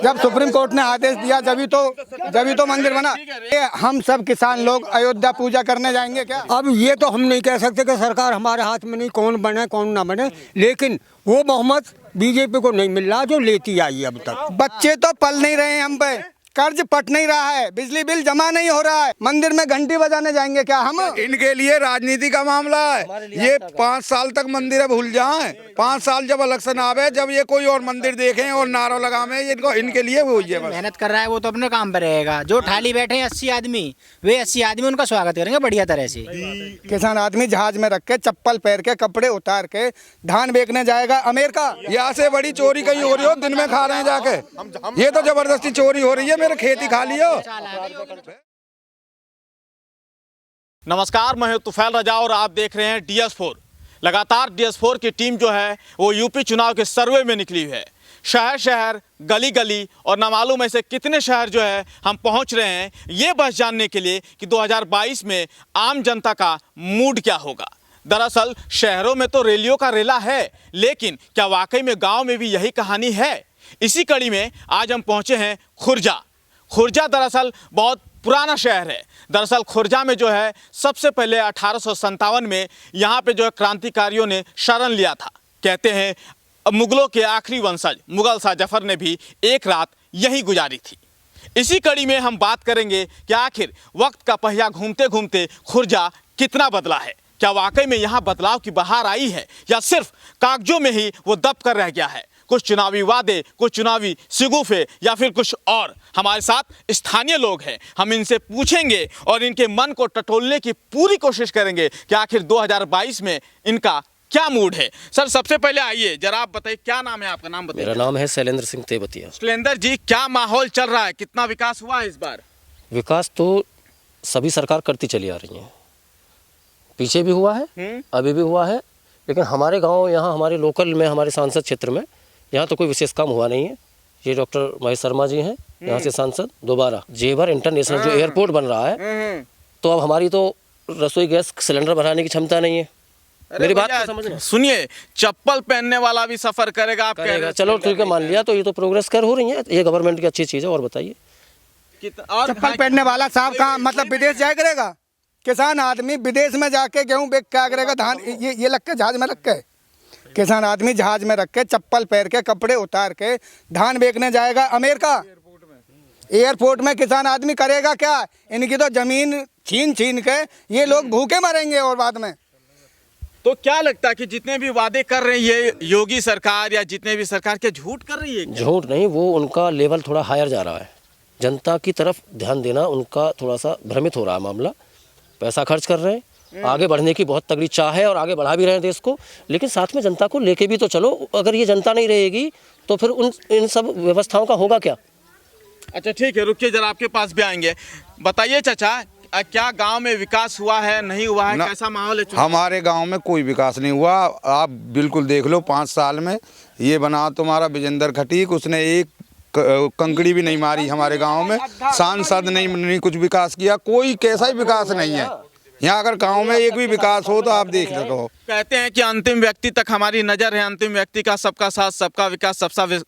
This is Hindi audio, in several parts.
जब सुप्रीम कोर्ट ने आदेश दिया जभी तो मंदिर बना। हम सब किसान लोग अयोध्या पूजा करने जाएंगे क्या? अब ये तो हम नहीं कह सकते कि सरकार हमारे हाथ में नहीं, कौन बने कौन ना बने, लेकिन वो बहुमत बीजेपी को नहीं मिल रहा जो लेती आई अब तक। बच्चे तो पल नहीं रहे हैं हम पे, कर्ज पट नहीं रहा है, बिजली बिल जमा नहीं हो रहा है, मंदिर में घंटी बजाने जाएंगे क्या हम? इनके लिए राजनीति का मामला है। ये 5 साल तक मंदिर भूल जाएं, 5 साल जब इलेक्शन आवे, जब ये कोई और मंदिर देखें और नारा लगावे, इनको इनके लिए वो है। मेहनत कर रहा है वो तो अपने काम पर रहेगा। जो ठाली बैठे हैं 80 आदमी, वे 80 आदमी उनका स्वागत करेंगे बढ़िया तरह से। किसान आदमी जहाज में रख के, चप्पल पहन के, कपड़े उतार के धान बेचने जाएगा अमेरिका। यहाँ से बड़ी चोरी कहीं हो रही हो, दिन में खा रहे हैं जाके। ये तो जबरदस्ती चोरी हो रही है, मेरे खेती खा लियो। नमस्कार, मैं हूं तुफैल रजा और आप देख रहे हैं DS4। लगातार DS4 की टीम जो है वो यूपी चुनाव के सर्वे में निकली हुई है। शहर शहर, गली गली और न मालूम ऐसे कितने शहर जो है हम पहुंच रहे हैं ये बस जानने के लिए कि 2022 में आम जनता का मूड क्या होगा। दरअसल शहरों में तो रैलियों का रेला है, लेकिन क्या वाकई में गाँव में भी यही कहानी है? इसी कड़ी में आज हम पहुँचे हैं खुर्जा। खुर्जा दरअसल बहुत पुराना शहर है। दरअसल खुर्जा में जो है सबसे पहले 1857 में यहाँ पे जो है क्रांतिकारियों ने शरण लिया था। कहते हैं मुगलों के आखिरी वंशज मुगल शाह जफर ने भी एक रात यहीं गुजारी थी। इसी कड़ी में हम बात करेंगे कि आखिर वक्त का पहिया घूमते घूमते खुर्जा कितना बदला है। क्या वाकई में यहाँ बदलाव की बहार आई है या सिर्फ कागजों में ही वो दब कर रह गया है? कुछ चुनावी वादे, कुछ चुनावी शिगुफे या फिर कुछ और। हमारे साथ स्थानीय लोग हैं, हम इनसे पूछेंगे और इनके मन को टटोलने की पूरी कोशिश करेंगे कि आखिर 2022 में इनका क्या मूड है। सर, सबसे पहले आइए जरा आप बताइए, क्या नाम है आपका? नाम बताइए। मेरा नाम है शैलेंद्र सिंह तेवतिया। शैलेंद्र जी, क्या माहौल चल रहा है? कितना विकास हुआ है इस बार? विकास तो सभी सरकार करती चली आ रही है, पीछे भी हुआ है, अभी भी हुआ है, लेकिन हमारे गाँव यहाँ हमारे लोकल में, हमारे सांसद क्षेत्र में यहाँ तो कोई विशेष काम हुआ नहीं है। ये डॉक्टर महेश शर्मा जी हैं यहाँ से सांसद दोबारा। जेवर इंटरनेशनल जो एयरपोर्ट बन रहा है, तो अब हमारी तो रसोई गैस सिलेंडर भराने की क्षमता नहीं है। मेरी बात को समझना। सुनिए, चप्पल पहनने वाला भी सफर करेगा, आप करेगा। चलो ठीक है, मान लिया, तो ये तो प्रोग्रेस कर हो रही है, ये गवर्नमेंट की अच्छी चीज़ है। और बताइए, चप्पल पहनने वाला साहब कहाँ, मतलब विदेश जाया करेगा? किसान आदमी विदेश में जाके गेहूं बेच क्या करेगा? धान ये लग के जहाज में रख के, किसान आदमी जहाज में रख के, चप्पल पहन के, कपड़े उतार के धान बेचने जाएगा अमेरिका। एयरपोर्ट में किसान आदमी करेगा क्या? इनकी तो जमीन छीन छीन के ये लोग भूखे मरेंगे और बाद में। तो क्या लगता है कि जितने भी वादे कर रही है योगी सरकार या जितने भी सरकार के झूठ कर रही है? झूठ नहीं, वो उनका लेवल थोड़ा हायर जा रहा है। जनता की तरफ ध्यान देना उनका थोड़ा सा भ्रमित हो रहा है मामला। पैसा खर्च कर रहे हैं, आगे बढ़ने की बहुत तगड़ी चाह है और आगे बढ़ा भी रहे हैं देश को, लेकिन साथ में जनता को लेके भी तो चलो। अगर ये जनता नहीं रहेगी तो फिर इन सब व्यवस्थाओं का होगा क्या? अच्छा ठीक है, रुकिए जरा, आपके पास भी आएंगे। बताइए चाचा, क्या गांव में विकास हुआ है, नहीं हुआ है, कैसा माहौल है? हमारे गांव में कोई विकास नहीं हुआ। आप बिल्कुल देख लो, 5 साल में ये बना तुम्हारा विजेंद्र खटीक, उसने एक कंकड़ी भी नहीं मारी हमारे गाँव में। सांसद नहीं कुछ विकास किया, कोई कैसा ही विकास नहीं है यहाँ। अगर गांव में एक भी विकास हो तो आप देख लो। कहते हैं कि अंतिम व्यक्ति तक हमारी नजर है, अंतिम व्यक्ति का सबका साथ, सबका विकास,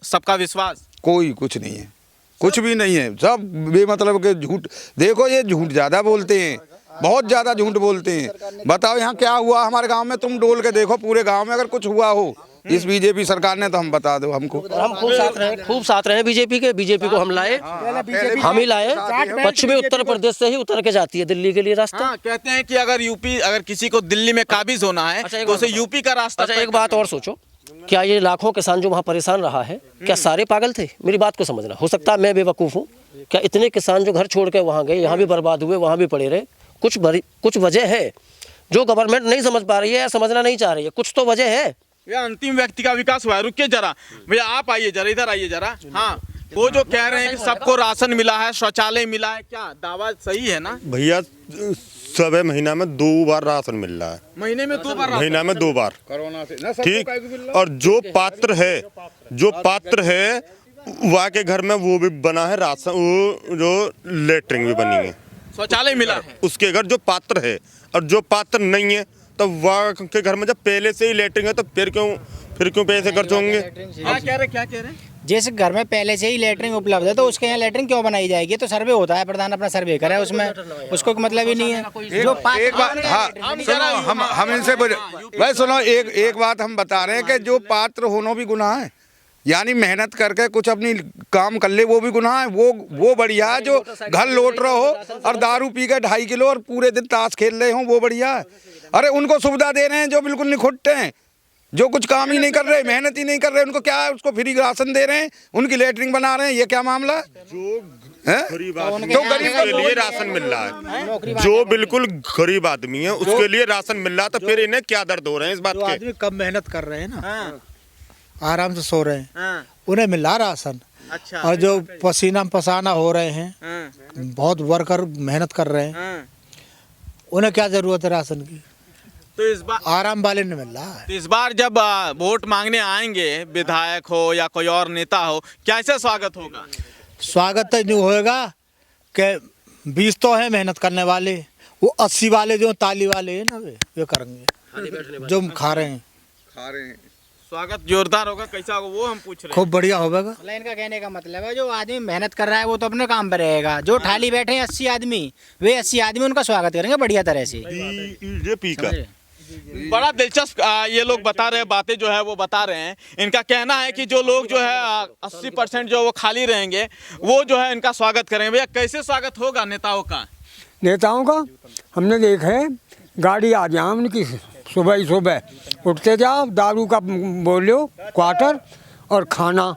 सबका विश्वास। कोई कुछ नहीं है, कुछ भी नहीं है, सब बेमतलब के झूठ। देखो ये झूठ ज्यादा बोलते हैं, बहुत ज्यादा झूठ बोलते हैं। बताओ यहाँ क्या हुआ हमारे गांव में? तुम डोल के देखो पूरे गांव में, अगर कुछ हुआ हो इस बीजेपी सरकार ने तो हम बता दो हमको। हम खूब साथ रहे बीजेपी के। बीजेपी को हम लाए, हम ही लाए। पश्चिमी उत्तर प्रदेश से ही उतर के जाती है दिल्ली के लिए रास्ता। कहते हैं कि अगर किसी को दिल्ली में काबिज होना है तो उसे यूपी का रास्ता। अच्छा, एक बात और सोचो, क्या ये लाखों किसान जो वहाँ परेशान रहा है, क्या सारे पागल थे? मेरी बात को समझना। हो सकता है मैं बेवकूफ़ हूँ, क्या इतने किसान जो घर छोड़ के वहाँ गए, यहाँ भी बर्बाद हुए, वहाँ भी पड़े रहे? कुछ वजह है जो गवर्नमेंट नहीं समझ पा रही है या समझना नहीं चाह रही है। कुछ तो वजह है। यह अंतिम व्यक्ति का विकास हुआ है। रुकिए जरा भैया, आप आइए जरा, इधर आइए जरा। हाँ, वो जो कह रहे हैं कि सबको राशन मिला है, शौचालय मिला है, क्या दावा सही है ना? भैया, सब महीना में 2 बार राशन मिल रहा है। महीने में 2 बार? महीना में 2 बार, ठीक। और जो पात्र है वहाँ के घर में वो भी बना है राशन, वो जो लेटरिन भी बनी है, शौचालय मिला है उसके घर जो पात्र है। और जो पात्र नहीं है तो वहाँ के घर में जब पहले से ही लेटरिन है तो फिर क्यों पैसे खर्च होंगे? क्या कह रहे? जिस घर में पहले से ही लेटरिन उपलब्ध है तो उसके यहाँ लेटरिन क्यों बनाई जाएगी? तो सर्वे होता है, प्रधान अपना सर्वे करे, उसमें उसको मतलब ही नहीं है। जो एक बात, हाँ सुनो, हम इनसे भाई सुनो, एक बात हम बता रहे हैं कि जो पात्र होना भी गुनाह है, यानी मेहनत करके कुछ अपनी काम कर ले वो भी गुनाह है। वो बढ़िया है जो घर लौट रहे हो और दारू पी के 2.5 किलो और पूरे दिन ताश खेल रहे हो, वो बढ़िया है। अरे उनको सुविधा दे रहे हैं जो बिल्कुल निखुट्टे हैं, जो कुछ काम ही नहीं कर रहे, मेहनत ही नहीं कर रहे, उनको क्या है, उसको फ्री राशन दे रहे हैं, उनकी लेटरिन बना रहे हैं, ये क्या मामला है? गरीब आदमी के लिए राशन मिल रहा है, जो बिल्कुल गरीब आदमी है उसके लिए राशन मिल रहा है, तो फिर इन्हें क्या दर्द हो रहे हैं इस बात के? आदमी कम मेहनत कर रहे हैं ना, आराम से सो रहे हैं, उन्हें मिल रहा राशन। अच्छा। और जो पसीना पसाना हो रहे हैं, बहुत वर्कर मेहनत कर रहे हैं, उन्हें क्या जरूरत है राशन की? तो इस बार आराम वाले ने मिल रहा है। तो इस बार जब वोट मांगने आएंगे, विधायक हो या कोई और नेता हो, कैसे स्वागत होगा? स्वागत तो नहीं होएगा कि 20 तो है मेहनत करने वाले, वो 80 वाले जो ताली वाले हैं ना, वे करेंगे जो खा रहे हैं। स्वागत जोरदार होगा, कैसा होगा वो हम पूछ रहे हैं। खूब बढ़िया होगा। इनका कहने का मतलब है जो आदमी मेहनत कर रहा है वो तो अपने काम पे रहेगा। जो थाली बैठे हैं 80 आदमी, वे 80 आदमी उनका स्वागत करेंगे बढ़िया तरह से। बीजेपी का बड़ा दिलचस्प ये लोग बता रहे हैं, बातें जो है वो बता रहे हैं। इनका कहना है कि जो लोग जो है 80% जो वो खाली रहेंगे वो जो है इनका स्वागत करेंगे। भैया कैसे स्वागत होगा नेताओं का? नेताओं का हमने देखा है, गाड़ी आ जाए उनकी, सुबह ही सुबह उठते जाओ, दारू का बोलो क्वार्टर और खाना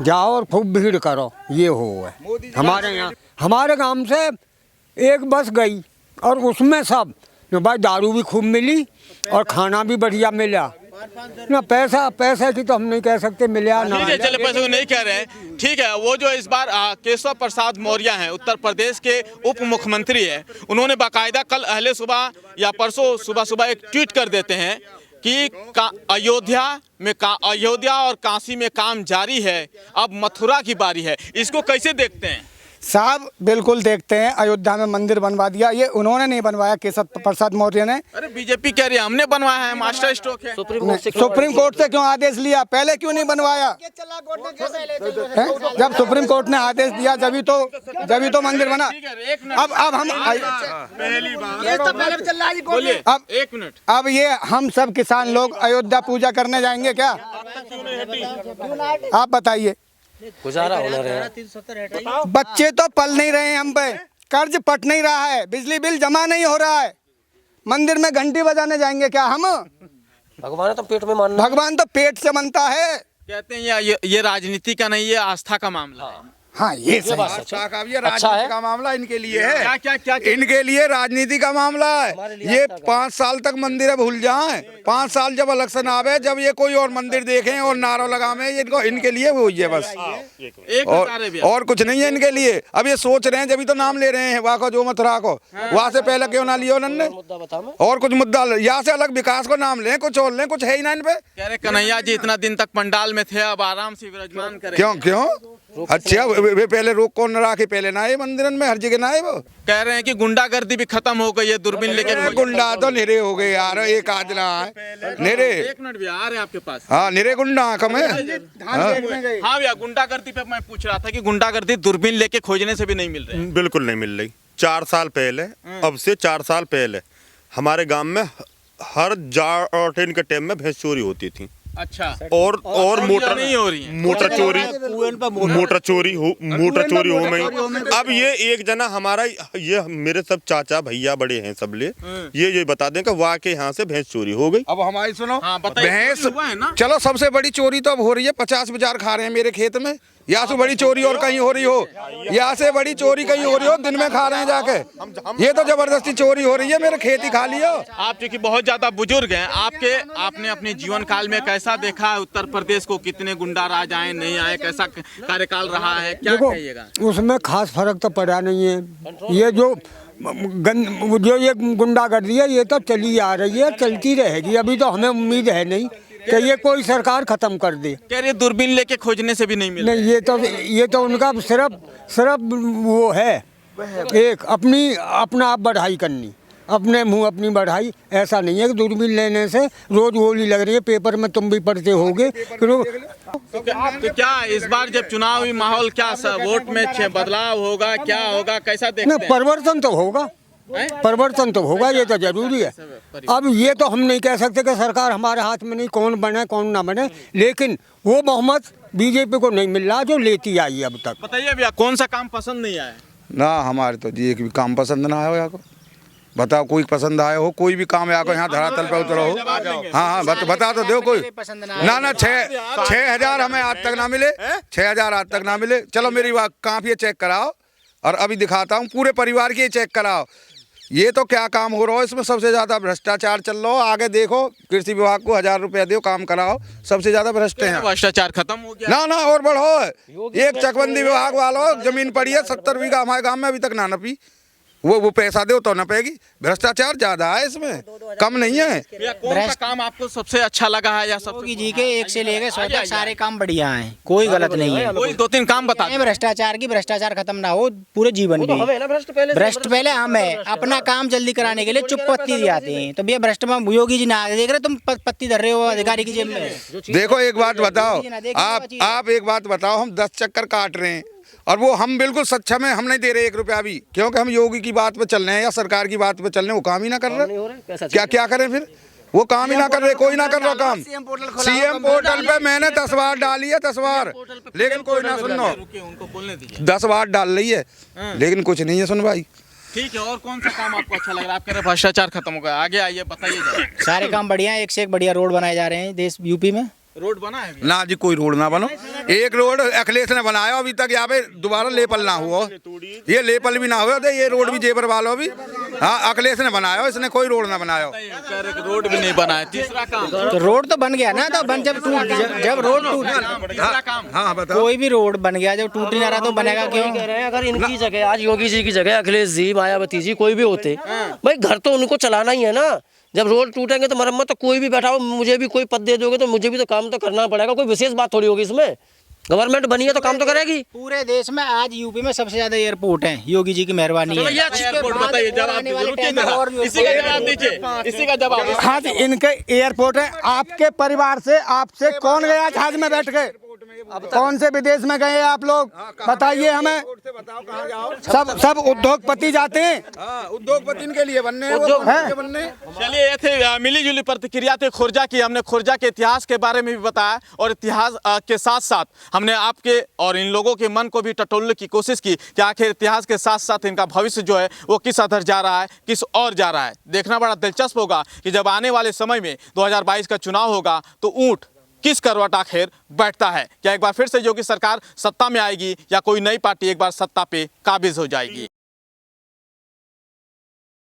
जाओ और खूब भीड़ करो, ये हो है हमारे यहाँ। हमारे गांव से एक बस गई और उसमें सब भाई दारू भी खूब मिली और खाना भी बढ़िया मिला ना। पैसा की तो हम नहीं कह सकते मिला ना। ठीक है, चले पैसे को नहीं कह रहे हैं, ठीक है। वो जो इस बार केशव प्रसाद मौर्य हैं, उत्तर प्रदेश के उप मुख्यमंत्री है, उन्होंने बाकायदा कल अहले सुबह या परसों सुबह एक ट्वीट कर देते हैं कि अयोध्या और काशी में काम जारी है, अब मथुरा की बारी है। इसको कैसे देखते हैं साहब? बिल्कुल देखते हैं, अयोध्या में मंदिर बनवा दिया, ये उन्होंने नहीं बनवाया, केशव प्रसाद मौर्य ने। अरे बीजेपी कह रही है हमने बनवाया है, मास्टर स्ट्रोक है। सुप्रीम कोर्ट से क्यों आदेश लिया? पहले क्यों नहीं बनवाया? जब सुप्रीम कोर्ट ने आदेश दिया जब ही तो मंदिर बना। अब हम बोलिए, अब 1 मिनट, अब ये हम सब किसान लोग अयोध्या पूजा करने जाएंगे क्या? आप बताइए। गुजारा होना रहा। बच्चे तो पल नहीं रहे हैं हम पे, कर्ज पट नहीं रहा है, बिजली बिल जमा नहीं हो रहा है, मंदिर में घंटी बजाने जाएंगे क्या हम? भगवान तो पेट में मानना, भगवान तो पेट से मनता है। कहते हैं ये राजनीति का नहीं, ये आस्था का मामला है। हाँ ये सही बात है। अच्छा का ये अच्छा राजनीति है। का मामला इनके लिए है। क्या इनके लिए राजनीति का मामला है। ये 5 साल तक मंदिर भूल जाएं, 5 साल जब इलेक्शन आवे, जब ये कोई और मंदिर देखें और नारा लगावे, इनके लिए वो ही है बस। और कुछ नहीं है इनके लिए। अब ये सोच रहे हैं, जब तो नाम ले रहे हैं वहाँ को, जो मथुरा को, वहाँ से पहले क्यों ना लिया उन्होंने? और कुछ मुद्दा यहाँ से अलग विकास को नाम लें, कुछ और लें, कुछ है ही ना इन पे। कह रहे कन्हैया जी इतना दिन तक पंडाल में थे, अब आराम से विराजमान करें। क्यों? अच्छा, वे पहले रोक कौन न रखे, पहले ना आए मंदिर में, हर जगह ना आए। वो कह रहे हैं कि गुंडागर्दी भी खत्म हो गई है, दूरबीन लेके। गुंडा तो निरे हो गए यार, एक आज ना है निरे। 1 मिनट भी आ रहे हैं आपके पास। हाँ, निरे गुंडा कम है। हाँ भैया, गुंडागर्दी पे मैं पूछ रहा था कि गुंडागर्दी दूरबीन लेके खोजने से भी नहीं मिल रही। बिल्कुल नहीं मिल रही। 4 साल पहले, अब से 4 साल पहले हमारे गांव में हर जाड़ के टाइम में भैंस चोरी होती थी। अच्छा। और मोटर नहीं हो रही है। मोटर चोरी हो गई। अब ये एक जना हमारा, ये मेरे सब चाचा भैया बड़े हैं सब ले, ये बता दें कि वाकई यहाँ से भैंस चोरी हो गई। अब हमारी सुनो, हाँ, बताइए, भैंस हुआ है ना? चलो, सबसे बड़ी चोरी तो अब हो रही है, 50 बाजार खा रहे हैं मेरे खेत में। यहाँ से बड़ी चोरी और कहीं हो रही हो, यहाँ से बड़ी चोरी कहीं हो रही हो, दिन में खा रहे हैं जाके। ये तो जबरदस्ती चोरी हो रही है, मेरे खेत ही खा लियो। आप चूंकि बहुत ज्यादा बुजुर्ग हैं, आपने अपने जीवन काल में कैसा देखा है उत्तर प्रदेश को? कितने गुंडा राज आए, नहीं आए, कैसा कार्यकाल रहा है, क्या कहिएगा? उसमें खास फर्क तो पड़ा नहीं है। ये जो ये गुंडागर्दी है, ये तो चली आ रही है, चलती रहेगी। अभी तो हमें उम्मीद है नहीं कि ये कोई सरकार खत्म कर दे। कह रही दूरबीन लेके खोजने से भी नहीं मिल नहीं, ये तो उनका सिर्फ वो है, एक अपना आप बढ़ाई करनी। अपने मुंह अपनी बढ़ाई। ऐसा नहीं है कि दूरबीन लेने से रोज गोली लग रही है, पेपर में तुम भी पढ़ते होगे। तो क्या इस बार जब चुनावी माहौल क्या वोट में बदलाव होगा, क्या होगा, कैसा देखते हैं? परिवर्तन तो होगा, परिवर्तन तो होगा, ये तो जरूरी है। अब ये तो हम नहीं कह सकते कि सरकार हमारे हाथ में नहीं, कौन बने कौन ना बने, लेकिन वो बहुमत बीजेपी को नहीं मिल रहा जो लेती आई अब तक। बताइए भैया, कौन सा काम पसंद नहीं आया? ना हमारे तो जी एक भी काम पसंद ना आया को। बताओ कोई पसंद आया हो, कोई भी काम आया को यहाँ धरातल पे उतरो हो। हाँ बता तो दो कोई। ना 6,000 हमें आज तक ना मिले, 6,000 आज तक ना मिले। चलो मेरी बात काफी चेक कराओ और अभी दिखाता हूँ, पूरे परिवार की चेक कराओ। ये तो क्या काम हो रहा है इसमें, सबसे ज्यादा भ्रष्टाचार चल रहा हो। आगे देखो, कृषि विभाग को 1,000 रुपया दो, काम कराओ, सबसे ज्यादा भ्रष्ट हैं। भ्रष्टाचार खत्म हो गया? ना और बढ़ो। एक चकबंदी विभाग वालों जमीन पड़ी है 70 बीघा हमारे गांव में, अभी तक ना नपी। वो पैसा दो तो नपेगी। भ्रष्टाचार ज्यादा है इसमें, कम नहीं है। कौन सा काम आपको सबसे अच्छा लगा है या सब? योगी जी के 1 से लेकर 100 तक सारे काम बढ़िया हैं, कोई गलत नहीं है। कोई 2-3 काम बता। भ्रष्टाचार खत्म ना हो पूरे जीवन में। भ्रष्ट पहले हम है, अपना काम जल्दी कराने के लिए चुप पत्ती दिलाते हैं। तो भैया भ्रष्ट में योगी जी ना देख रहे, तुम पत्ती धर रहे हो अधिकारी की जेब में। देखो एक बात बताओ, आप एक बात बताओ, हम 10 चक्कर काट रहे हैं और वो हम बिल्कुल सक्षम है, हम नहीं दे रहे 1 रुपया भी, क्योंकि हम योगी की बात पे चल रहे हैं या सरकार की बात पे चल रहे हैं। वो काम ही ना कर रहे, क्या करें फिर? वो काम ही ना कर रहे, कोई ना कर रहा काम। सीएम पोर्टल पे मैंने 10 बार डाली है, 10 बार, लेकिन कोई ना सुन लो। 10 बार डाल रही है लेकिन कुछ नहीं है सुन भाई। ठीक है, और कौन सा काम आपको अच्छा लग रहा है? आप कह रहे भ्रष्टाचार खत्म हो गया, आगे आइए बताइए। सारे काम बढ़िया है, एक से एक बढ़िया रोड बनाए जा रहे हैं देश यूपी में। रोड बना है? ना जी कोई रोड ना बनो। एक रोड अखिलेश ने बनाया, अभी तक यहाँ पे दोबारा लेपल ना हुआ। ये लेपल भी ना हुआ, ये रोड भी जेबर वालों भी। हाँ अखिलेश ने बनाया, इसने कोई रोड ना बनाया। रोड भी नहीं बना है। तीसरा काम? तो रोड तो बन गया ना, तो जब रोड टूट, हाँ बताओ। कोई भी रोड बन गया, जब टूट ही ना रहा तो बनेगा क्यों? कह रहे हैं अगर इनकी जगह आज योगी जी की जगह अखिलेश जी, मायावती जी कोई भी होते, भाई घर तो उनको चलाना ही है ना। जब रोड टूटेंगे तो मरम्मत तो कोई भी बैठा हो, मुझे भी कोई पद दे दोगे तो मुझे भी तो काम तो करना पड़ेगा। कोई विशेष बात थोड़ी होगी इसमें, गवर्नमेंट बनी है तो काम तो करेगी। पूरे देश में आज यूपी में सबसे ज्यादा एयरपोर्ट है, योगी जी की मेहरबानी है। इसी का जवाब। हाँ जी, इनके एयरपोर्ट है। आपके परिवार से आपसे कौन गया जहाज में बैठ के? कौन से विदेश में गए आप लोग, बताइए हमें। सब उद्योगपति जाते हैं, उद्योगपति के लिए बनने बनने। चलिए, ये थे मिली जुली प्रतिक्रिया थी खुर्जा की। हमने खुर्जा के इतिहास के बारे में भी बताया और इतिहास के साथ साथ हमने आपके और इन लोगों के मन को भी टटोलने की कोशिश की कि आखिर इतिहास के साथ साथ इनका भविष्य जो है वो किस अधर जा रहा है, किस और जा रहा है। देखना बड़ा दिलचस्प होगा कि जब आने वाले समय में 2022 का चुनाव होगा तो ऊंट किस करवट आखिर बैठता है। क्या एक बार फिर से योगी सरकार सत्ता में आएगी या कोई नई पार्टी एक बार सत्ता पे काबिज हो जाएगी?